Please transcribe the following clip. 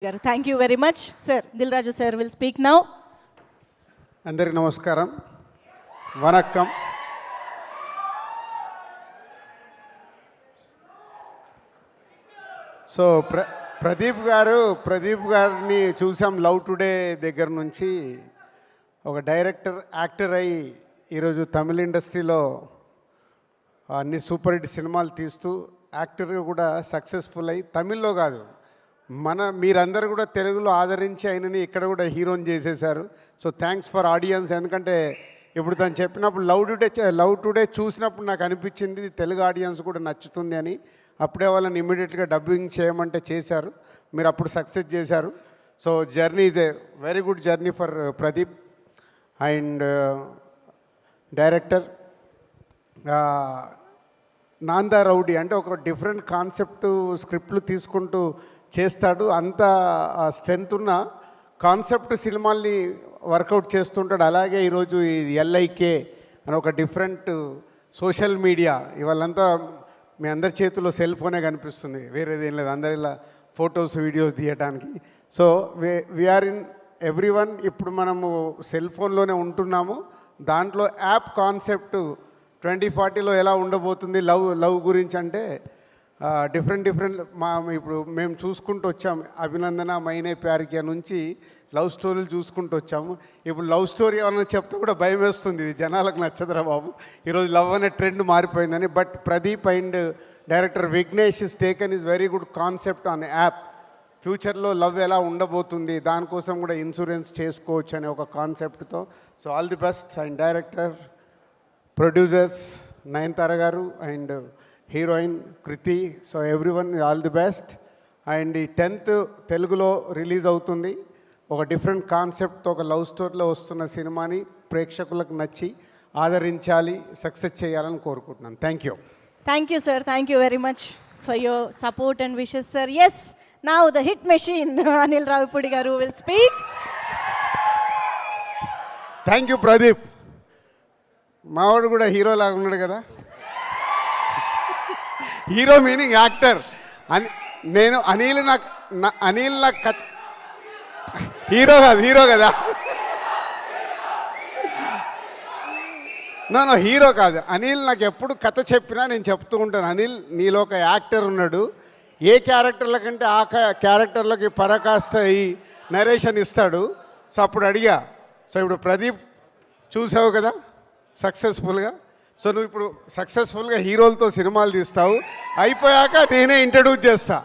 Thank you very much, sir. Dilraju sir will speak now. అందరికీ నమస్కారం, vanakkam. So Pradeep గారిని చూసాం లవ్ టుడే దగ్గర నుంచి. ఒక డైరెక్టర్ యాక్టర్ అయ్యి ఈరోజు తమిళ ఇండస్ట్రీలో అన్ని సూపర్ హిట్ సినిమాలు తీస్తూ యాక్టర్గా కూడా సక్సెస్ఫుల్ అయ్యి తమిళ్లో కాదు మీరందరూ కూడా తెలుగులో ఆదరించి ఆయనని ఇక్కడ కూడా హీరోని చేసేశారు. So thanks for audience. ఎందుకంటే ఇప్పుడు తను చెప్పినప్పుడు లవ్ టుడే చూసినప్పుడు నాకు అనిపించింది తెలుగు ఆడియన్స్ కూడా నచ్చుతుంది అని. అప్పుడే వాళ్ళని ఇమీడియట్గా డబ్బింగ్ చేయమంటే చేశారు. మీరు అప్పుడు సక్సెస్ చేశారు. So journey is a very good journey for Pradeep and director. నాందా రౌడీ అంటే ఒక డిఫరెంట్ కాన్సెప్ట్ స్క్రిప్ట్లు తీసుకుంటూ చేస్తాడు. అంత స్ట్రెంత్ ఉన్న కాన్సెప్ట్ సినిమాల్ని వర్కౌట్ చేస్తుంటాడు. అలాగే ఈరోజు ఈ ఎల్ఐకే అని ఒక డిఫరెంట్ సోషల్ మీడియా, ఇవాళంతా మీ అందరి చేతిలో సెల్ ఫోనే కనిపిస్తుంది, వేరేదేం లేదు. అందరి ఇలా ఫొటోస్ వీడియోస్ తీయడానికి. So we are in everyone. ఇప్పుడు మనము సెల్ ఫోన్లోనే ఉంటున్నాము. దాంట్లో యాప్ కాన్సెప్ట్ 2040లో ఎలా ఉండబోతుంది లవ్ గురించి అంటే డిఫరెంట్ ఇప్పుడు మేము చూసుకుంటూ వచ్చాము. అభినందన మైనే ప్యారికియా నుంచి లవ్ స్టోరీలు చూసుకుంటూ వచ్చాము. ఇప్పుడు లవ్ స్టోరీ ఏమన్నా చెప్తే కూడా భయం వేస్తుంది, జనాలకు నచ్చదురా బాబు, ఈరోజు లవ్ అనే ట్రెండ్ మారిపోయిందని. But Pradeep and director Vignesh is taken is very good concept on app. ఫ్యూచర్లో లవ్ ఎలా ఉండబోతుంది, దానికోసం కూడా ఇన్సూరెన్స్ చేసుకోవచ్చు అనే ఒక కాన్సెప్ట్తో. So all the best. And director, producers Nayanthara garu and heroine Kriti. So everyone all the best. And ఈ 10th తెలుగులో రిలీజ్ అవుతుంది. ఒక డిఫరెంట్ కాన్సెప్ట్తో ఒక లవ్ స్టోరీలో వస్తున్న సినిమాని ప్రేక్షకులకు నచ్చి ఆదరించాలి, సక్సెస్ చేయాలని కోరుకుంటున్నాను. Thank you. Thank you, sir. Thank you very much for your support and wishes, sir. Yes, now the hit machine, Anil Ravipudi garu will speak. Thank you Pradeep. మావాడు కూడా హీరో లాగా ఉన్నాడు కదా. Hero meaning actor. నేను అనిల్ నాకు hero కదా. No hero కాదు. అనిల్ నాకు ఎప్పుడు కథ చెప్పినా నేను చెప్తూ ఉంటాను, అనిల్ నీలో ఒక యాక్టర్ ఉన్నాడు, ఏ క్యారెక్టర్ల కంటే ఆ క్యారెక్టర్లకి పరాకాష్ట అయ్యి నరేషన్ ఇస్తాడు. సో అప్పుడు అడిగా. సో ఇప్పుడు ప్రదీప్ చూసావు కదా సక్సెస్ఫుల్గా. సో నువ్వు ఇప్పుడు సక్సెస్ఫుల్గా హీరోలతో సినిమాలు తీస్తావు, అయిపోయాక నేనే ఇంట్రడ్యూస్ చేస్తా.